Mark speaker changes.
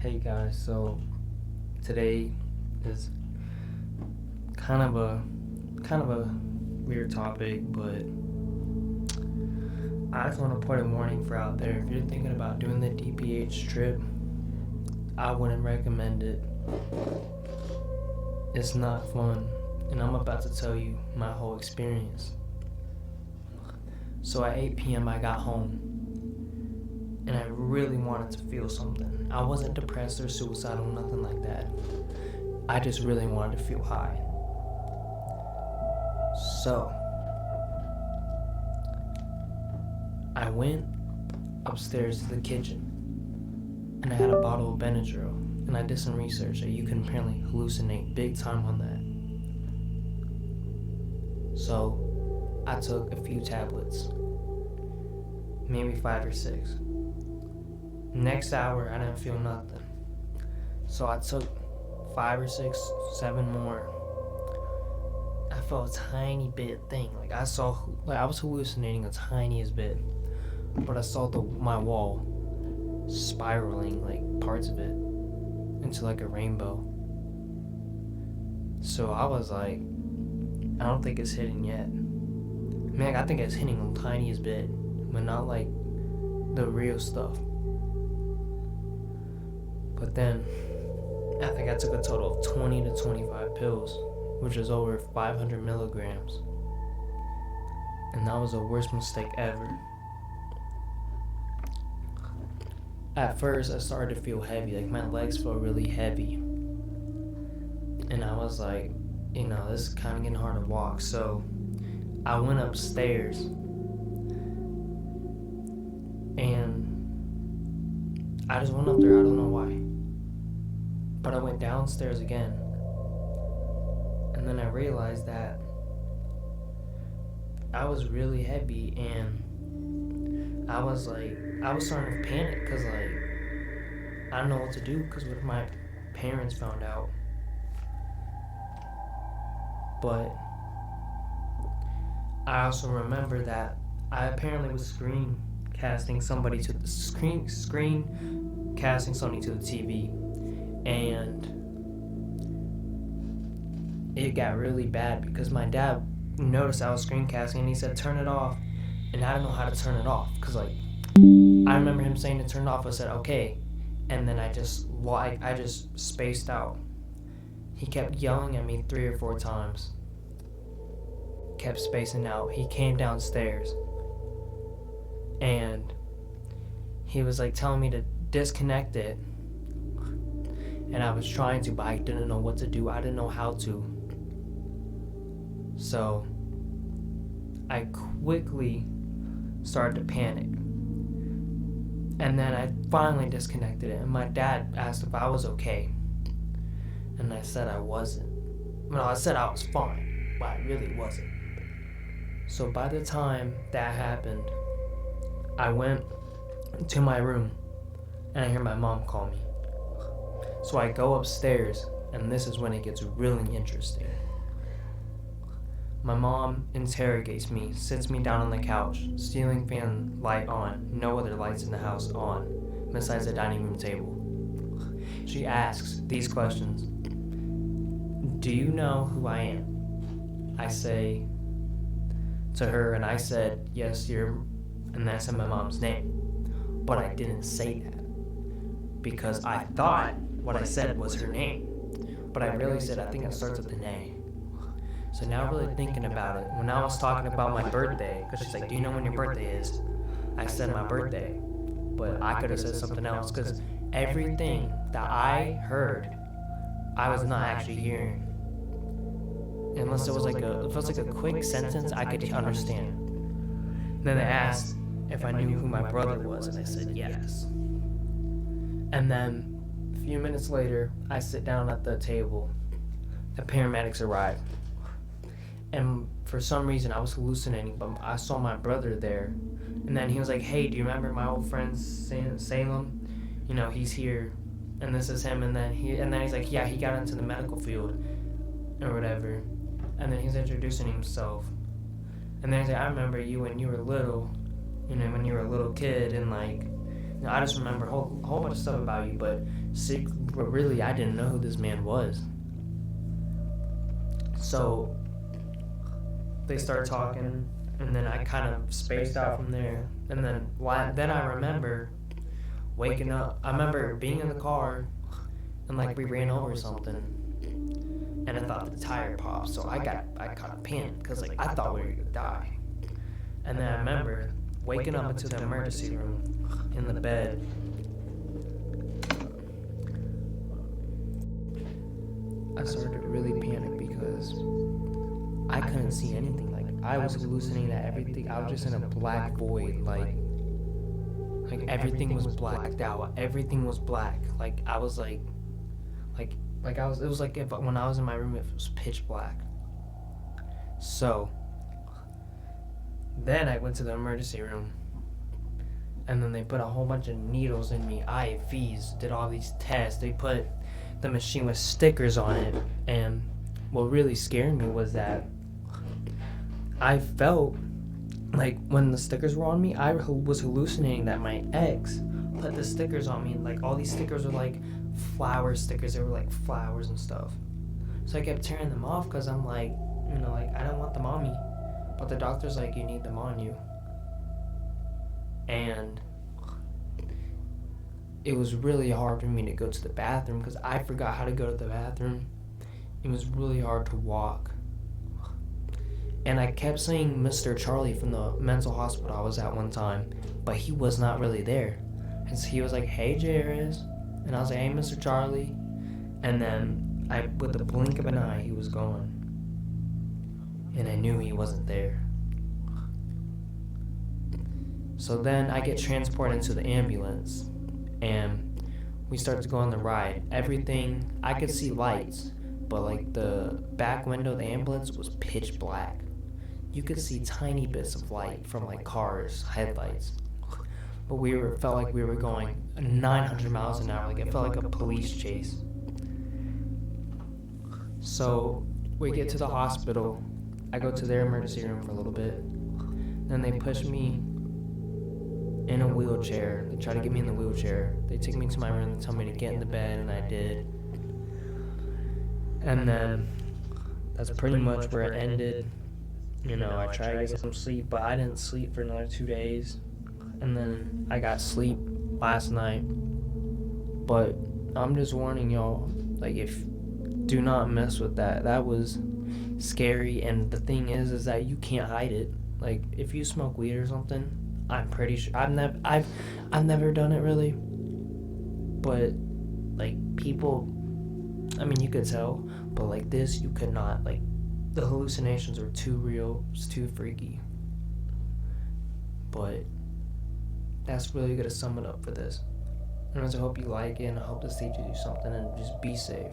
Speaker 1: Hey guys, so today is kind of a weird topic, but I just want to put a warning for out there. If you're thinking about doing the DPH trip, I wouldn't recommend it. It's not fun, and I'm about to tell you my whole experience. So at 8 p.m. I got home, and I really wanted to feel something. I wasn't depressed or suicidal, nothing like that. I just really wanted to feel high. So, I went upstairs to the kitchen, and I had a bottle of Benadryl, and I did some research that you can apparently hallucinate big time on that. So, I took a few tablets, maybe 5 or 6. Next hour, I didn't feel nothing. So I took 5 or 6, 7 more. I felt a tiny bit thing. I was hallucinating a tiniest bit, but I saw my wall spiraling, parts of it, into a rainbow. So I was like, I don't think it's hitting yet. I think it's hitting the tiniest bit, but not the real stuff. But then, I think I took a total of 20 to 25 pills, which is over 500 milligrams. And that was the worst mistake ever. At first, I started to feel heavy, my legs felt really heavy. And I was like, this is kind of getting hard to walk. So, I went upstairs. And I just went up there, I don't know why. But I went downstairs again. And then I realized that I was really heavy, and I was starting to panic because I don't know what to do, because what if my parents found out? But I also remember that I apparently was screencasting somebody to the TV, and it got really bad because my dad noticed I was screencasting, and he said turn it off, and I didn't know how to turn it off because I remember him saying to turn it off. I said okay, and then I just spaced out. He kept yelling at me 3 or 4 times, kept spacing out. He came downstairs and he was telling me to disconnect it, and I was trying to, but I didn't know what to do. I didn't know how to. So I quickly started to panic, and then I finally disconnected it, and my dad asked if I was okay, and I said I wasn't. No, I said I was fine, but I really wasn't. So by the time that happened, I went to my room, and I hear my mom call me. So I go upstairs, and this is when it gets really interesting. My mom interrogates me, sits me down on the couch, ceiling fan light on, no other lights in the house on, besides the dining room table. She asks these questions. Do you know who I am? I say to her, and I said, yes, and then I said my mom's name. But I didn't say that, because I thought what I said was her name. But I really said, I think it starts with an A. So now really thinking about it, when I was talking about my birthday, because she's like, do you know when your birthday is? I said my birthday, but I could have said something else, because everything that I heard, I was not actually hearing. Unless it was if it was a quick sentence, I could understand. Then they asked if I knew who my brother was, and I said yes. And then a few minutes later, I sit down at the table. The paramedics arrive. And for some reason, I was hallucinating, but I saw my brother there. And then he was like, hey, do you remember my old friend Salem? He's here, and this is him. And then he's like, yeah, he got into the medical field or whatever. And then he's introducing himself. And then he's like, I remember you when you were little, when you were a little kid, and I just remember a whole bunch of stuff about you, but really, I didn't know who this man was. So they start talking, and then I kind of spaced out from there. And then I remember waking up. I remember being in the car, and like we ran over something, and I thought the tire popped. So I caught a panic because like I thought we were gonna die. And then I remember waking up into the emergency room in the bed. I started to really panic because I couldn't see anything. Like I was hallucinating that everything. I was just in a black void. Like everything was blacked out. Everything was black. Like I was like I was. It was like if when I was in my room, it was pitch black. So then I went to the emergency room, and then they put a whole bunch of needles in me, IVs, did all these tests. They put the machine with stickers on it, and what really scared me was that I felt like when the stickers were on me, I was hallucinating that my ex put the stickers on me. Like all these stickers were like flower stickers. They were like flowers and stuff. So I kept tearing them off because I'm like, like I don't want them on me. But the doctor's like, you need them on you. And it was really hard for me to go to the bathroom because I forgot how to go to the bathroom. It was really hard to walk. And I kept seeing Mr. Charlie from the mental hospital I was at one time, but he was not really there. And so he was like, hey, Jairus. And I was like, hey, Mr. Charlie. And then with the blink of an eye, he was gone. And I knew he wasn't there. So then I get transported into the ambulance, and we start to go on the ride. Everything, I could see lights, but like the back window of the ambulance was pitch black. You could see tiny bits of light from like cars, headlights. But felt like we were going 900 miles an hour. Like it felt like a police chase. So we get to the hospital. I go to their emergency room for a little bit. Then they push me in a wheelchair. They try to get me in the wheelchair. They take me to my room and tell me to get in the bed, and I did. And then that's pretty much where it ended. I tried to get some sleep, but I didn't sleep for another 2 days. And then I got sleep last night. But I'm just warning y'all, like, do not mess with that. That was scary, and the thing is that you can't hide it. Like, if you smoke weed or something, I'm pretty sure I've never done it really, but like people, I mean, you could tell, but like this, you could not. Like the hallucinations are too real. It's too freaky. But that's really gonna sum it up for this. And I hope you like it, and I hope this teaches you something, and just be safe.